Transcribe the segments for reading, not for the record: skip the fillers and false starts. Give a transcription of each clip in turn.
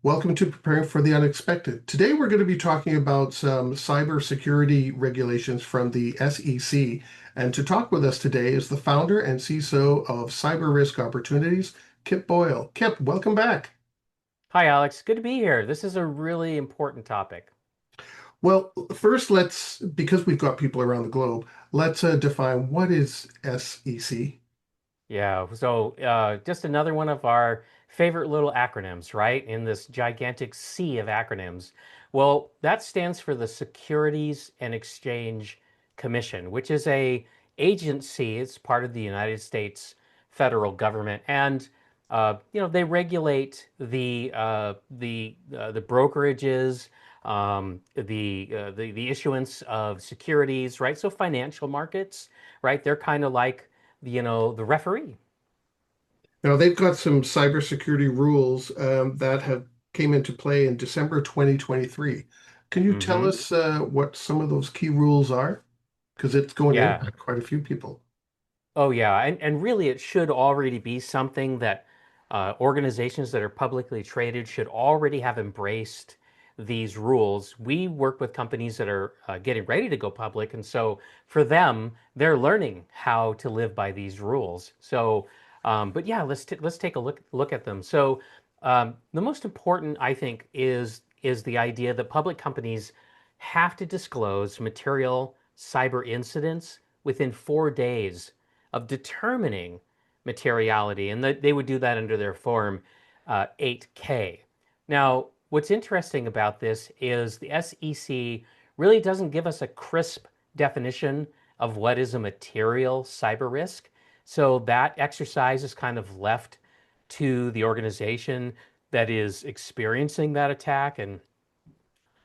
Welcome to Preparing for the Unexpected. Today we're going to be talking about some cybersecurity regulations from the SEC. And to talk with us today is the founder and CISO of Cyber Risk Opportunities, Kip Boyle. Kip, welcome back. Hi, Alex. Good to be here. This is a really important topic. Well, first because we've got people around the globe, let's define what is SEC. Yeah, so just another one of our favorite little acronyms, right? In this gigantic sea of acronyms. Well, that stands for the Securities and Exchange Commission, which is a agency. It's part of the United States federal government, and they regulate the brokerages, the issuance of securities, right? So financial markets, right? They're kind of like the referee. Now, they've got some cybersecurity rules that have came into play in December 2023. Can you tell Hmm. us what some of those key rules are? Because it's going to Yeah. impact quite a few people. Oh, yeah. And really, it should already be something that organizations that are publicly traded should already have embraced these rules. We work with companies that are getting ready to go public. And so for them, they're learning how to live by these rules. So, but yeah, let's take a look at them. So, the most important, I think, is the idea that public companies have to disclose material cyber incidents within 4 days of determining materiality, and that they would do that under their Form 8K. Now, what's interesting about this is the SEC really doesn't give us a crisp definition of what is a material cyber risk. So that exercise is kind of left to the organization that is experiencing that attack and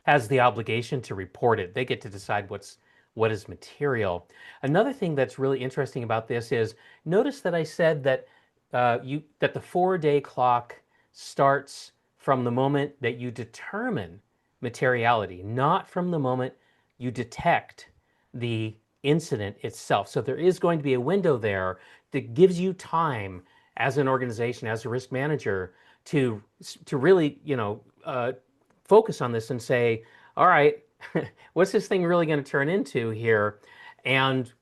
has the obligation to report it. They get to decide what is material. Another thing that's really interesting about this is notice that I said that the 4 day clock starts from the moment that you determine materiality, not from the moment you detect the incident itself. So there is going to be a window there that gives you time as an organization, as a risk manager, to to really focus on this and say, all right, what's this thing really going to turn into here? And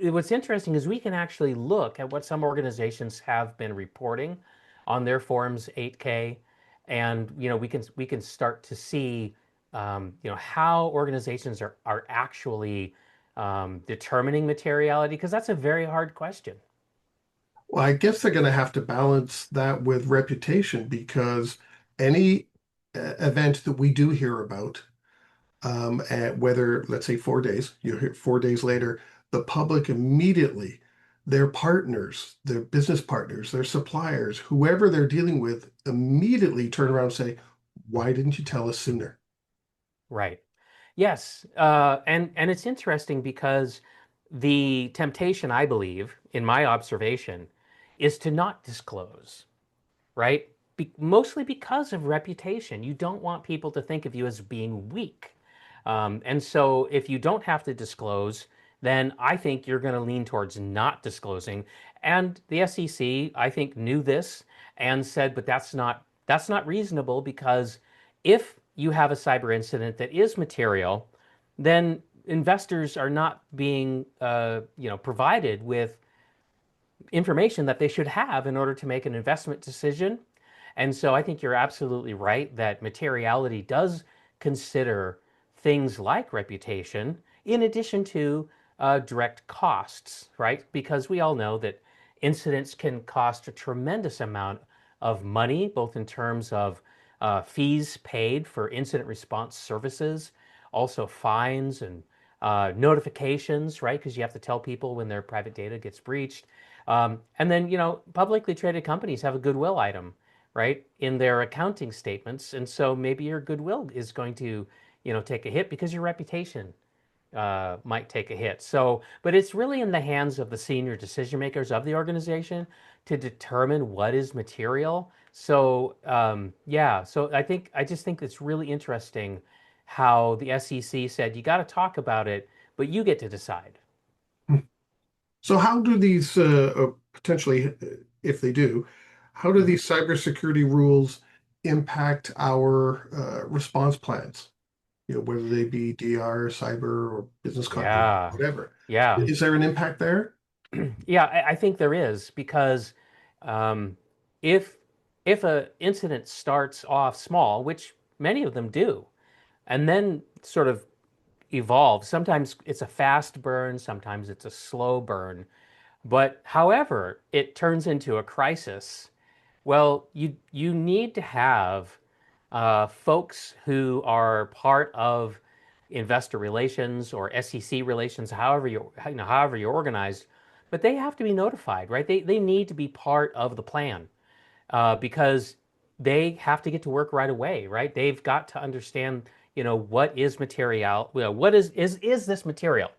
what's interesting is we can actually look at what some organizations have been reporting on their forms 8K, and we can start to see how organizations are actually determining materiality, because that's a very hard question. Well, I guess they're going to have to balance that with reputation because any event that we do hear about, and whether, let's say, 4 days, you hear 4 days later, the public immediately, their partners, their business partners, their suppliers, whoever they're dealing with, immediately turn around and say, why didn't you tell us sooner? Right. Yes. And it's interesting because the temptation, I believe, in my observation, is to not disclose, right? Mostly because of reputation. You don't want people to think of you as being weak. And so if you don't have to disclose, then I think you're going to lean towards not disclosing. And the SEC, I think, knew this and said, but that's not reasonable, because if you have a cyber incident that is material, then investors are not being provided with information that they should have in order to make an investment decision. And so I think you're absolutely right that materiality does consider things like reputation in addition to direct costs, right? Because we all know that incidents can cost a tremendous amount of money, both in terms of fees paid for incident response services, also fines and notifications, right? Because you have to tell people when their private data gets breached. And then, publicly traded companies have a goodwill item, right, in their accounting statements. And so maybe your goodwill is going to, take a hit because your reputation might take a hit. So, but it's really in the hands of the senior decision makers of the organization to determine what is material. So, yeah, so I just think it's really interesting how the SEC said you got to talk about it, but you get to decide. So how do these potentially if they do, how do Mhm. these cybersecurity rules impact our response plans? Whether they be DR, cyber, or business continuity, Yeah. whatever. Yeah. Is there an impact there? Yeah, I think there is because um, if if a incident starts off small, which many of them do, and then sort of evolves, sometimes it's a fast burn, sometimes it's a slow burn. But however, it turns into a crisis. Well, you need to have folks who are part of investor relations or SEC relations, however you're organized, but they have to be notified, right? They need to be part of the plan because they have to get to work right away, right? They've got to understand, what is material, what is this material?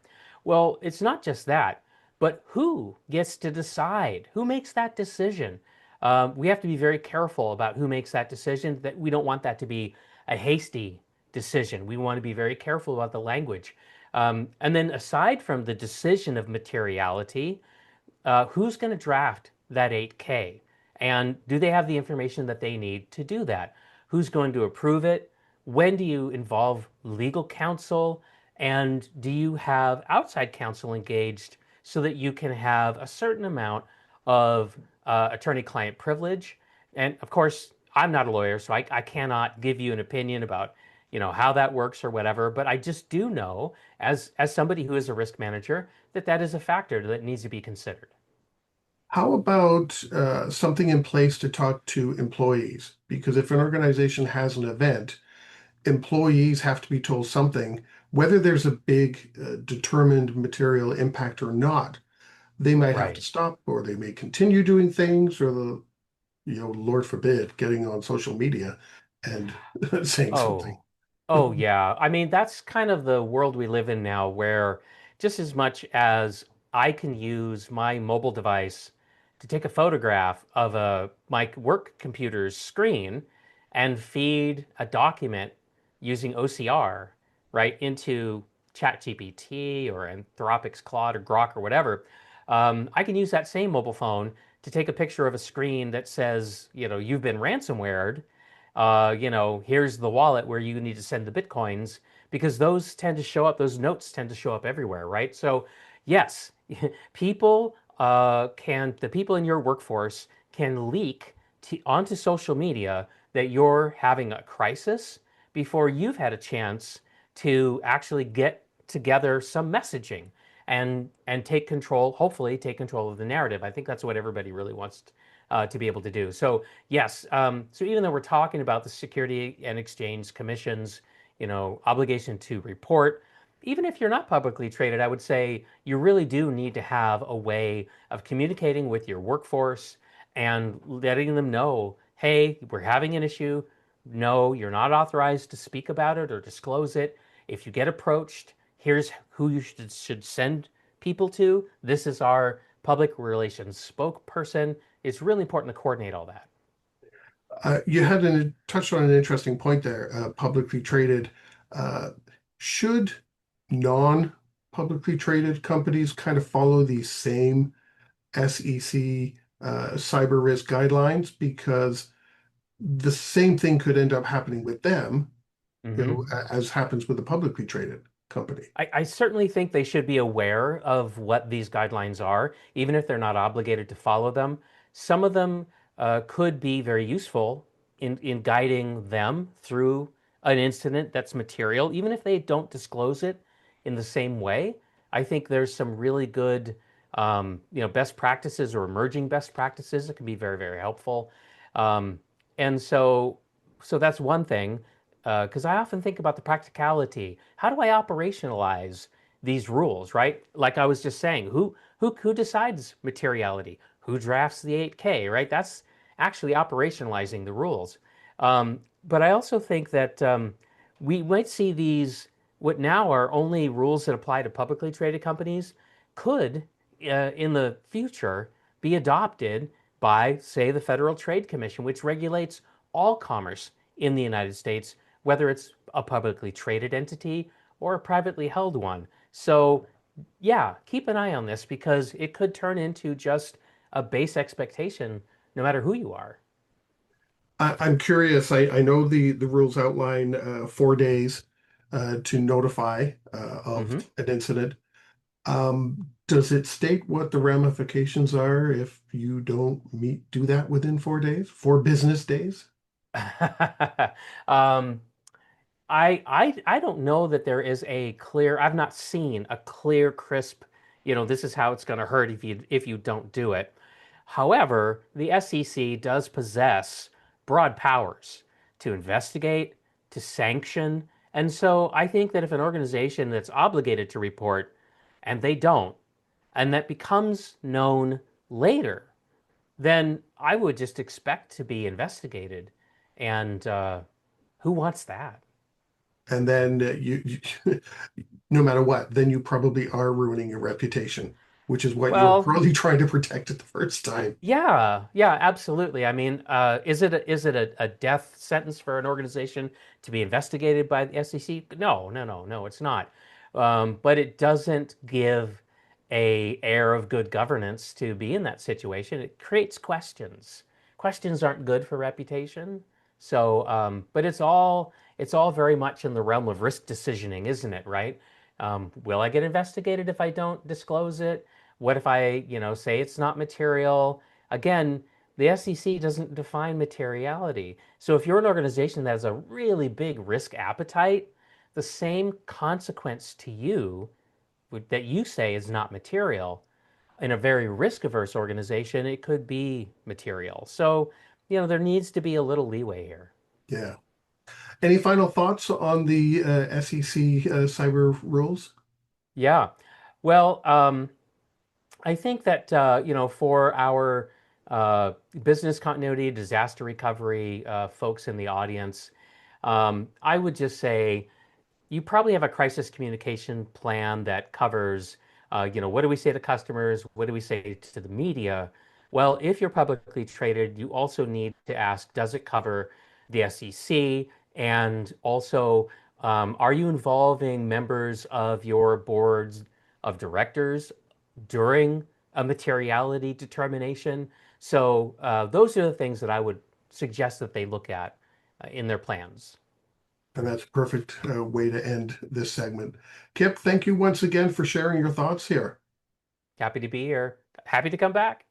Well, it's not just that, but who gets to decide? Who makes that decision? We have to be very careful about who makes that decision. That we don't want that to be a hasty decision. We want to be very careful about the language. And then, aside from the decision of materiality, who's going to draft that 8K? And do they have the information that they need to do that? Who's going to approve it? When do you involve legal counsel? And do you have outside counsel engaged so that you can have a certain amount of attorney-client privilege? And of course, I'm not a lawyer, so I cannot give you an opinion about how that works or whatever. But I just do know, as somebody who is a risk manager, that that is a factor that needs to be considered. How about something in place to talk to employees? Because if an organization has an event, employees have to be told something, whether there's a big determined material impact or not. They might have to Right. stop, or they may continue doing things, or Lord forbid, getting on social media and saying something. Oh, oh yeah. I mean, that's kind of the world we live in now, where just as much as I can use my mobile device to take a photograph of my work computer's screen and feed a document using OCR, right, into ChatGPT or Anthropic's Claude or Grok or whatever, I can use that same mobile phone to take a picture of a screen that says, you've been ransomwared, here's the wallet where you need to send the bitcoins because those tend to show up, those notes tend to show up everywhere, right? So, yes, the people in your workforce can leak onto social media that you're having a crisis before you've had a chance to actually get together some messaging and take control, hopefully take control of the narrative. I think that's what everybody really wants to be able to do. So yes, so even though we're talking about the Security and Exchange Commission's, obligation to report, even if you're not publicly traded, I would say you really do need to have a way of communicating with your workforce and letting them know, hey, we're having an issue. No, you're not authorized to speak about it or disclose it. If you get approached, here's who you should send people to. This is our public relations spokesperson. It's really important to coordinate all that. You had touched on an interesting point there. Publicly traded. Uh, should non-publicly traded companies kind of follow these same SEC cyber risk guidelines? Because the same thing could end up happening with them, Hmm. as happens with a publicly traded company. I certainly think they should be aware of what these guidelines are, even if they're not obligated to follow them. Some of them could be very useful in guiding them through an incident that's material, even if they don't disclose it in the same way. I think there's some really good, best practices or emerging best practices that can be very, very helpful. Um, and so that's one thing because I often think about the practicality. How do I operationalize these rules, right? Like I was just saying, who decides materiality? Who drafts the 8K, right? That's actually operationalizing the rules. But I also think that we might see these what now are only rules that apply to publicly traded companies could in the future be adopted by, say, the Federal Trade Commission, which regulates all commerce in the United States, whether it's a publicly traded entity or a privately held one. So, yeah, keep an eye on this because it could turn into just a base expectation no matter who you are. I'm curious. I know the rules outline 4 days to notify of Hmm. an incident. Does it state what the ramifications are if you don't do that within 4 days, 4 business days? um, I don't know that there is a clear, I've not seen a clear, crisp, this is how it's going to hurt if you don't do it. However, the SEC does possess broad powers to investigate, to sanction. And so I think that if an organization that's obligated to report and they don't, and that becomes known later, then I would just expect to be investigated. And who wants that? And then no matter what, then you probably are ruining your reputation, which is what you were Well, probably trying to protect at the first time. yeah, yeah, absolutely. I mean, is it a death sentence for an organization to be investigated by the SEC? No, no, no, no, it's not. But it doesn't give a air of good governance to be in that situation. It creates questions. Questions aren't good for reputation. So, but it's all very much in the realm of risk decisioning, isn't it? Right? Will I get investigated if I don't disclose it? What if I, say it's not material? Again, the SEC doesn't define materiality. So if you're an organization that has a really big risk appetite, the same consequence to you that you say is not material, in a very risk averse organization, it could be material. So, there needs to be a little leeway here. Yeah. Any final thoughts on the SEC cyber rules? Yeah. Well, I think that for our business continuity, disaster recovery folks in the audience, I would just say you probably have a crisis communication plan that covers, what do we say to customers? What do we say to the media? Well, if you're publicly traded, you also need to ask, does it cover the SEC? And also, are you involving members of your boards of directors during a materiality determination? So those are the things that I would suggest that they look at in their plans. And that's a perfect way to end this segment. Kip, thank you once again for sharing your thoughts here. Happy to be here. Happy to come back.